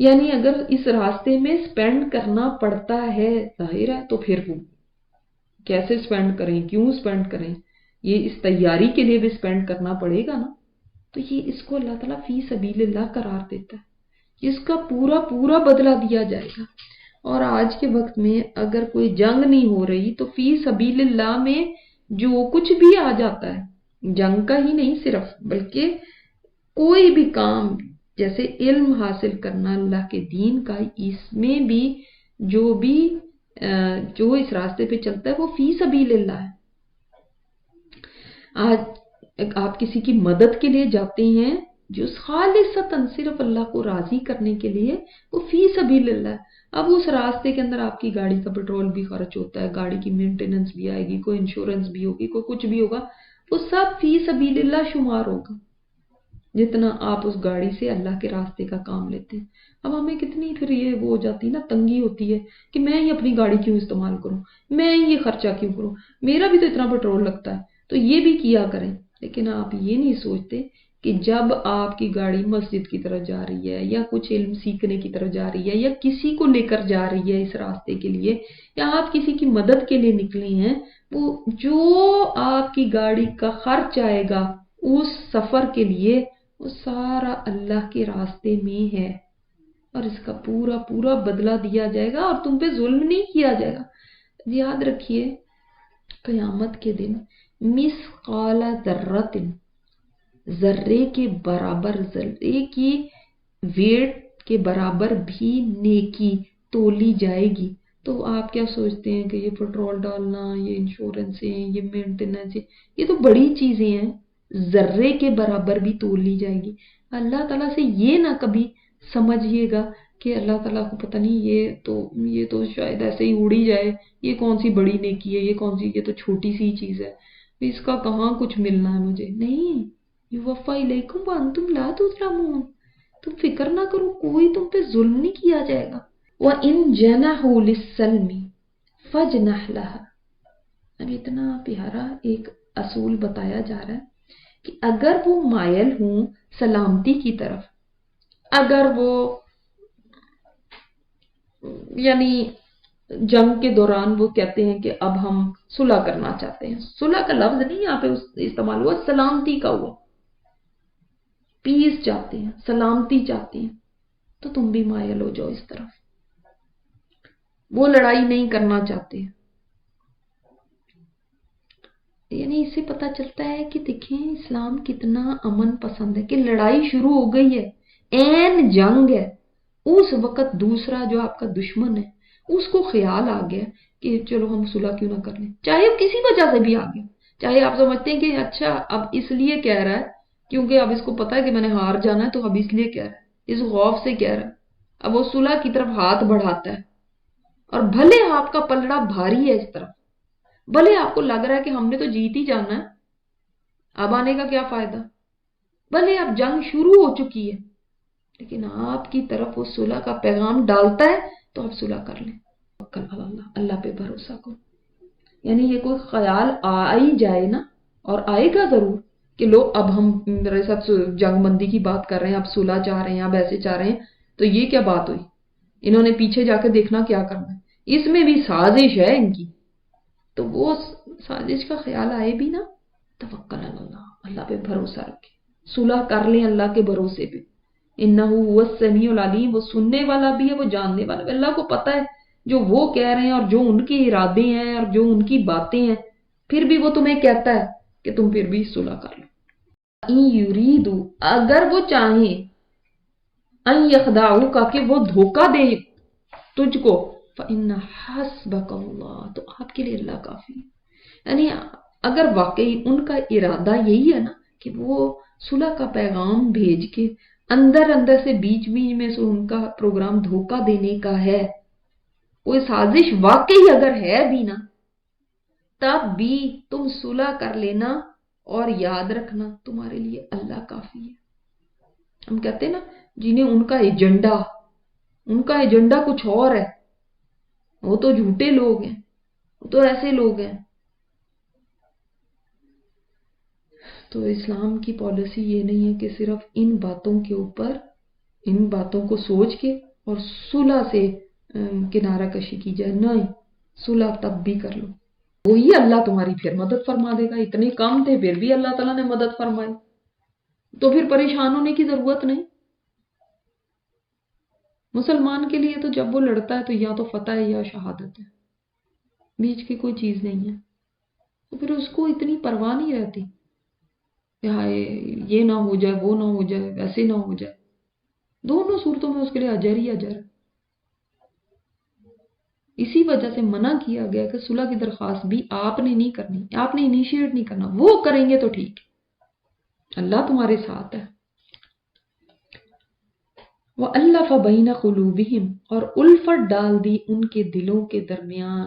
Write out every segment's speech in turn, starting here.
یعنی اگر اس راستے میں سپینڈ کرنا پڑتا ہے، ظاہر ہے تو پھر وہ کیسے سپینڈ کریں، کیوں سپینڈ کریں، یہ اس تیاری کے لیے بھی سپینڈ کرنا پڑے گا نا، تو یہ اس کو اللہ تعالیٰ فی سبیل اللہ قرار دیتا ہے، اس کا پورا پورا بدلہ دیا جائے گا۔ اور آج کے وقت میں اگر کوئی جنگ نہیں ہو رہی تو فی سبیل اللہ میں جو کچھ بھی آ جاتا ہے، جنگ کا ہی نہیں صرف، بلکہ کوئی بھی کام، جیسے علم حاصل کرنا اللہ کے دین کا، اس میں بھی جو اس راستے پہ چلتا ہے وہ فی سبیل اللہ ہے۔ آج آپ کسی کی مدد کے لیے جاتے ہیں جو خالصتاً صرف اللہ کو راضی کرنے کے لیے، وہ فی سبیل اللہ ہے۔ اب اس راستے کے اندر آپ کی گاڑی کا پیٹرول بھی خرچ ہوتا ہے، گاڑی کی مینٹیننس بھی آئے گی، کوئی انشورنس بھی ہوگی، کوئی کچھ بھی ہوگا، وہ سب فی سبیل اللہ شمار ہوگا، جتنا آپ اس گاڑی سے اللہ کے راستے کا کام لیتے ہیں۔ اب ہمیں کتنی پھر یہ وہ ہو جاتی نا، تنگی ہوتی ہے کہ میں ہی اپنی گاڑی کیوں استعمال کروں، میں ہی یہ خرچہ کیوں کروں، میرا بھی تو اتنا پیٹرول لگتا ہے، تو یہ بھی کیا کریں۔ لیکن آپ یہ نہیں سوچتے کہ جب آپ کی گاڑی مسجد کی طرف جا رہی ہے، یا کچھ علم سیکھنے کی طرف جا رہی ہے، یا کسی کو لے کر جا رہی ہے اس راستے کے لیے، یا آپ کسی کی مدد کے لیے نکلی ہیں، وہ جو آپ کی گاڑی کا خرچ آئے گا اس سفر کے لیے، وہ سارا اللہ کے راستے میں ہے، اور اس کا پورا پورا بدلہ دیا جائے گا، اور تم پہ ظلم نہیں کیا جائے گا۔ یاد رکھیے قیامت کے دن مثقال ذرۃ، ذرے کے برابر، ذرے کی ویٹ کے برابر بھی نیکی تولی جائے گی۔ تو آپ کیا سوچتے ہیں کہ یہ پیٹرول ڈالنا، یہ انشورنس ہے، یہ مینٹیننس ہے، یہ تو بڑی چیزیں ہیں، ذرے کے برابر بھی تولی جائے گی۔ اللہ تعالیٰ سے یہ نہ کبھی سمجھیے گا کہ اللہ تعالیٰ کو پتہ نہیں، یہ تو شاید ایسے ہی اڑی جائے، یہ کون سی بڑی نیکی ہے، یہ تو چھوٹی سی چیز ہے، اس کا کہاں کچھ ملنا ہے مجھے۔ نہیں، یوفا الیکم وانتم لا تظلمون، تم فکر نہ کرو، کوئی تم پہ ظلم نہیں کیا جائے گا۔ وَإِن جَنَحُوا لِلسَّلْمِ فَاجْنَحْ لَهَا، اب اتنا پیارا ایک اصول بتایا جا رہا ہے کہ اگر وہ مائل ہوں سلامتی کی طرف، اگر وہ یعنی جنگ کے دوران وہ کہتے ہیں کہ اب ہم صلح کرنا چاہتے ہیں، صلح کا لفظ نہیں یہاں پہ استعمال ہوا، سلامتی کا ہوا، پیس چاہتے ہیں، سلامتی چاہتے ہیں، تو تم بھی مائل ہو جاؤ اس طرف۔ وہ لڑائی نہیں کرنا چاہتے، یعنی اس سے پتہ چلتا ہے کہ دیکھیں اسلام کتنا امن پسند ہے، کہ لڑائی شروع ہو گئی ہے، این جنگ ہے، اس وقت دوسرا جو آپ کا دشمن ہے اس کو خیال آ گیا کہ چلو ہم صلح کیوں نہ کر لیں، چاہے وہ کسی وجہ سے بھی آ گیا، چاہے آپ سمجھتے ہیں کہ اچھا اب اس لیے کہہ رہا ہے کیونکہ اب اس کو پتا ہے کہ میں نے ہار جانا ہے، تو اب اس لیے کہہ رہا ہے، اس خوف سے کہہ رہا ہے، اب وہ صلح کی طرف ہاتھ بڑھاتا ہے، اور بھلے آپ کا پلڑا بھاری ہے اس طرف، بھلے آپ کو لگ رہا ہے کہ ہم نے تو جیت ہی جانا ہے، اب آنے کا کیا فائدہ، بھلے اب جنگ شروع ہو چکی ہے، لیکن آپ کی طرف وہ صلح کا پیغام ڈالتا ہے تو آپ صلح کر لیں، اللہ پہ بھروسہ کرو۔ یعنی یہ کوئی خیال آ ہی جائے نا، اور آئے گا ضرور کہ لو اب ہم میرے ساتھ جنگ بندی کی بات کر رہے ہیں، اب صلح چاہ رہے ہیں، اب ایسے چاہ رہے ہیں، تو یہ کیا بات ہوئی، انہوں نے پیچھے جا کے دیکھنا کیا کرنا ہے، اس میں بھی سازش ہے ان کی، تو وہ سازش کا خیال آئے بھی نا، توکل اللہ، اللہ پہ بھروسہ رکھے، صلح کر لیں اللہ کے بھروسے پہ، انہ هو السمیع العلیم، وہ سننے والا بھی ہے، وہ جاننے والا بھی، اللہ کو پتہ ہے جو وہ کہہ رہے ہیں اور جو ان کے ارادے ہیں اور جو ان کی باتیں ہیں، پھر بھی وہ تمہیں کہتا ہے کہ تم پھر بھی صلح کر لو۔ ان یریدوا، اگر وہ چاہیں، ان یخدعوک، کہ وہ دھوکہ دے تجھ کو، فإن حسبک اللہ، تو آپ کے لیے اللہ کافی ہے۔ یعنی اگر واقعی ان کا ارادہ یہی ہے نا کہ وہ صلح کا پیغام بھیج کے اندر اندر سے بیچ بیچ میں سے ان کا پروگرام دھوکہ دینے کا ہے، کوئی سازش واقعی اگر ہے بھی نا، تب بھی تم صلح کر لینا، اور یاد رکھنا تمہارے لیے اللہ کافی ہے۔ ہم کہتے ہیں نا جنہیں ان کا ایجنڈا کچھ اور ہے، وہ تو جھوٹے لوگ ہیں، وہ تو ایسے لوگ ہیں۔ تو اسلام کی پالیسی یہ نہیں ہے کہ صرف ان باتوں کے اوپر، ان باتوں کو سوچ کے اور صلح سے کنارہ کشی کی جائے، نہیں، صلح تب بھی کر لو، وہی اللہ تمہاری پھر مدد فرما دے گا. اتنے کم تھے پھر بھی اللہ تعالیٰ نے مدد فرمائی، تو پھر پریشان ہونے کی ضرورت نہیں. مسلمان کے لیے تو جب وہ لڑتا ہے تو یا تو فتح ہے یا شہادت ہے، بیچ کی کوئی چیز نہیں ہے. تو پھر اس کو اتنی پرواہ نہیں رہتی کہ ہائے یہ نہ ہو جائے، وہ نہ ہو جائے، ویسے نہ ہو جائے. دونوں صورتوں میں اس کے لیے اجر ہی اجر ہے. اسی وجہ سے منع کیا گیا کہ صلح کی درخواست بھی آپ نے نہیں کرنی، آپ نے انیشیٹ نہیں کرنا. وہ کریں گے تو ٹھیک، اللہ تمہارے ساتھ ہے. وَأَلَّفَ بَيْنَ قُلُوبِهِمْ، اور الفت ڈال دی ان کے دلوں کے درمیان.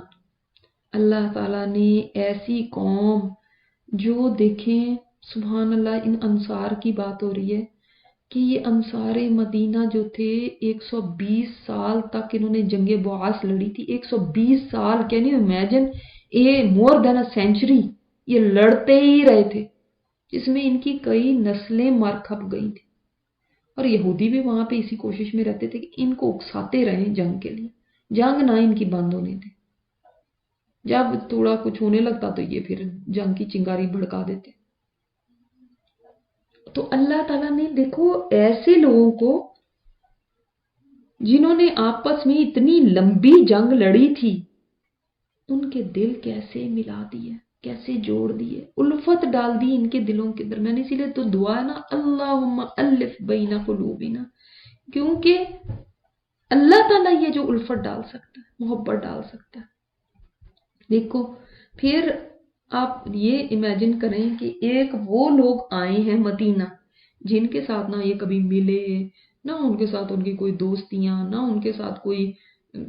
اللہ تعالیٰ نے ایسی قوم جو دیکھیں سبحان اللہ، ان انصار کی بات ہو رہی ہے کہ یہ انصار مدینہ جو تھے 120 سال تک انہوں نے جنگ بعاث لڑی تھی. 120 سال، can you imagine, more than a century یہ لڑتے ہی رہے تھے، جس میں ان کی کئی نسلیں مر کھپ گئی تھی. اور یہودی بھی وہاں پہ اسی کوشش میں رہتے تھے کہ ان کو اکساتے رہیں جنگ کے لیے، جنگ نہ ان کی بند ہونے تھے. جب تھوڑا کچھ ہونے لگتا تو یہ پھر جنگ کی چنگاری بھڑکا دیتے. تو اللہ تعالیٰ نے دیکھو ایسے لوگوں کو جنہوں نے آپس میں اتنی لمبی جنگ لڑی تھی، ان کے دل کیسے ملا دیے، کیسے جوڑ دیے، الفت ڈال دی ان کے دلوں کے درمیان. اسی لیے تو دعا ہے نا، اللہم الف بین قلوبنا، کیونکہ اللہ تعالیٰ یہ جو الفت ڈال سکتا ہے، محبت ڈال سکتا ہے. دیکھو پھر آپ یہ امیجن کریں کہ ایک وہ لوگ آئے ہیں مدینہ جن کے ساتھ نہ یہ کبھی ملے، نہ ان کے ساتھ ان کی کوئی دوستیاں، نہ ان کے ساتھ کوئی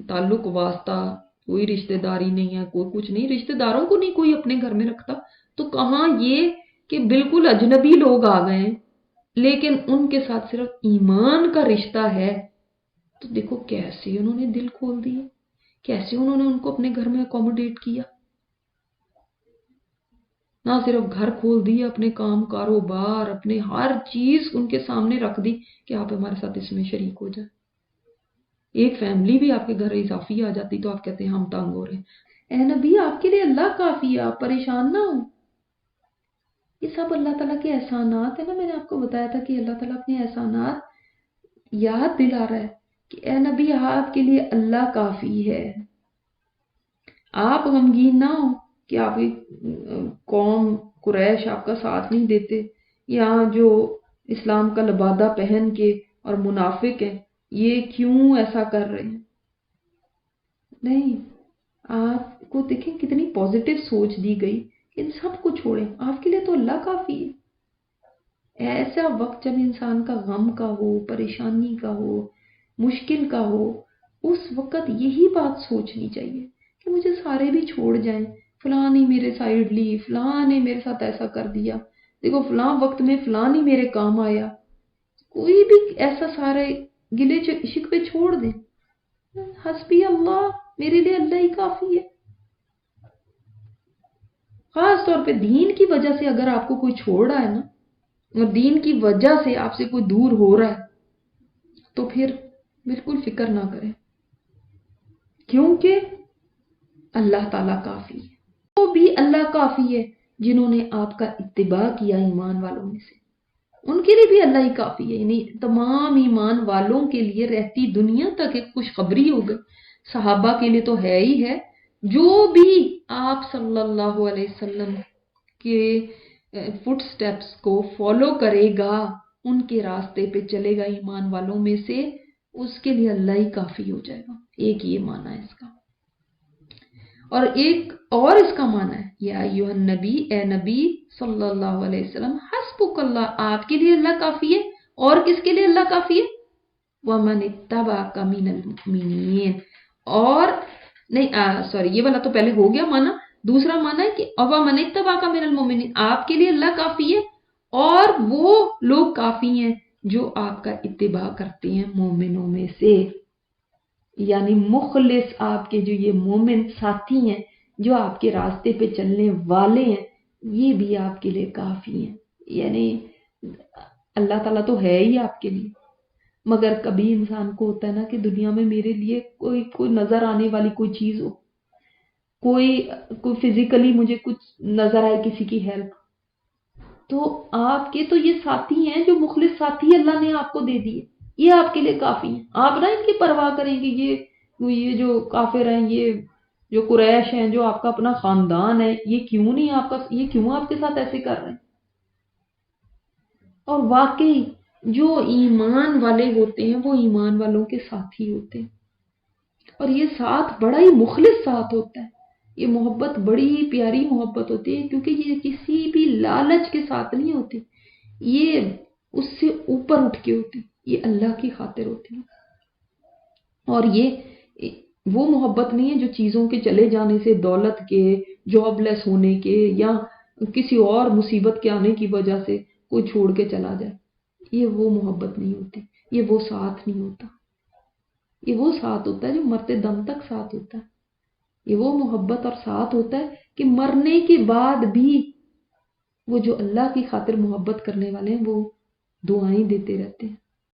تعلق واسطہ، کوئی رشتہ داری نہیں ہے، کوئی کچھ نہیں، رشتہ داروں کو نہیں کوئی اپنے گھر میں رکھتا. تو کہاں یہ کہ بالکل اجنبی لوگ آ گئے ہیں لیکن ان کے ساتھ صرف ایمان کا رشتہ ہے. تو دیکھو کیسے انہوں نے دل کھول دیے، کیسے انہوں نے ان کو اپنے گھر میں اکوموڈیٹ کیا. نہ صرف گھر کھول دیا، اپنے کام کاروبار، اپنے ہر چیز ان کے سامنے رکھ دی کہ آپ ہمارے ساتھ اس میں شریک ہو جائیں. ایک فیملی بھی آپ کے گھر اضافی آ جاتی تو آپ کہتے ہیں ہم تنگ ہو رہے ہیں. اے نبی آپ کے لیے اللہ کافی ہے، آپ پریشان نہ ہوں. یہ سب اللہ تعالیٰ کے احسانات ہیں نا. میں نے آپ کو بتایا تھا کہ اللہ تعالیٰ اپنے احسانات یاد دلا رہا ہے کہ اے نبی آپ کے لیے اللہ کافی ہے. آپ غمگین نہ ہوں کہ آپ کی قوم قریش آپ کا ساتھ نہیں دیتے، یا جو اسلام کا لبادہ پہن کے اور منافق ہیں یہ کیوں ایسا کر رہے ہیں. نہیں، آپ کو دیکھیں کتنی پازیٹیو سوچ دی گئی کہ ان سب کو چھوڑیں، آپ کے لیے تو اللہ کافی ہے. ایسا وقت جب انسان کا غم کا ہو، پریشانی کا ہو، مشکل کا ہو، اس وقت یہی بات سوچنی چاہیے کہ مجھے سارے بھی چھوڑ جائیں، فلاں نے میرے سائیڈ لی، فلاں نے میرے ساتھ ایسا کر دیا، دیکھو فلاں وقت میں فلاں نہیں میرے کام آیا. کوئی بھی ایسا سارے گلے شکوے چھوڑ دیں. حسبی اللہ، میرے لیے اللہ ہی کافی ہے. خاص طور پہ دین کی وجہ سے اگر آپ کو کوئی چھوڑ رہا ہے نا، اور دین کی وجہ سے آپ سے کوئی دور ہو رہا ہے، تو پھر بالکل فکر نہ کریں، کیونکہ اللہ تعالیٰ کافی ہے. وہ بھی اللہ کافی ہے جنہوں نے آپ کا اتباع کیا ایمان والوں میں سے، ان کے لیے بھی اللہ ہی کافی ہے. یعنی تمام ایمان والوں کے لیے رہتی دنیا تک ایک خوشخبری ہو گئی. صحابہ کے لیے تو ہے ہی ہے، جو بھی آپ صلی اللہ علیہ وسلم کے فٹ سٹیپس کو فالو کرے گا، ان کے راستے پہ چلے گا ایمان والوں میں سے، اس کے لیے اللہ ہی کافی ہو جائے گا. ایک یہ معنی ہے اس کا. اور ایک اور اس کا معنی ہے یا ایھا النبی، اے نبی صلی اللہ علیہ وسلم، حسبک اللہ، آپ کے لیے اللہ کافی ہے. اور کس کے لیے اللہ کافی ہے؟ وَمَنِ اتَّبَعَكَ مِنَ الْمُؤْمِنِينَ. اور نہیں سوری، یہ والا تو پہلے ہو گیا معنی. دوسرا معنی ہے کہ وَمَنِ اتَّبَعَكَ مِنَ الْمُؤْمِنِينَ، آپ کے لیے اللہ کافی ہے اور وہ لوگ کافی ہیں جو آپ کا اتباع کرتے ہیں مومنوں میں سے. یعنی مخلص آپ کے جو یہ مومن ساتھی ہیں، جو آپ کے راستے پہ چلنے والے ہیں، یہ بھی آپ کے لیے کافی ہیں. یعنی اللہ تعالیٰ تو ہے ہی آپ کے لیے. مگر کبھی انسان کو ہوتا ہے نا کہ دنیا میں میرے لیے کوئی نظر آنے والی کوئی چیز ہو، کوئی فزیکلی مجھے کچھ نظر آئے، کسی کی ہیلپ، تو آپ کے تو یہ ساتھی ہیں، جو مخلص ساتھی اللہ نے آپ کو دے دیے، یہ آپ کے لیے کافی ہیں۔ آپ نہ ان کی پرواہ کریں گے، یہ جو کافر ہیں، یہ جو قریش ہیں، جو آپ کا اپنا خاندان ہے، یہ کیوں آپ کے ساتھ ایسے کر رہے ہیں؟ اور واقعی جو ایمان والے ہوتے ہیں وہ ایمان والوں کے ساتھی ہوتے ہیں، اور یہ ساتھ بڑا ہی مخلص ساتھ ہوتا ہے۔ یہ محبت بڑی ہی پیاری محبت ہوتی ہے، کیونکہ یہ کسی بھی لالچ کے ساتھ نہیں ہوتی، یہ اس سے اوپر اٹھ کے ہوتی، یہ اللہ کی خاطر ہوتی ہے۔ اور یہ وہ محبت نہیں ہے جو چیزوں کے چلے جانے سے، دولت کے، جاب لیس ہونے کے، یا کسی اور مصیبت کے آنے کی وجہ سے کوئی چھوڑ کے چلا جائے، یہ وہ محبت نہیں ہوتی، یہ وہ ساتھ نہیں ہوتا۔ یہ وہ ساتھ ہوتا ہے جو مرتے دم تک ساتھ ہوتا ہے، یہ وہ محبت اور ساتھ ہوتا ہے کہ مرنے کے بعد بھی وہ جو اللہ کی خاطر محبت کرنے والے ہیں وہ دعائیں دیتے رہتے ہیں۔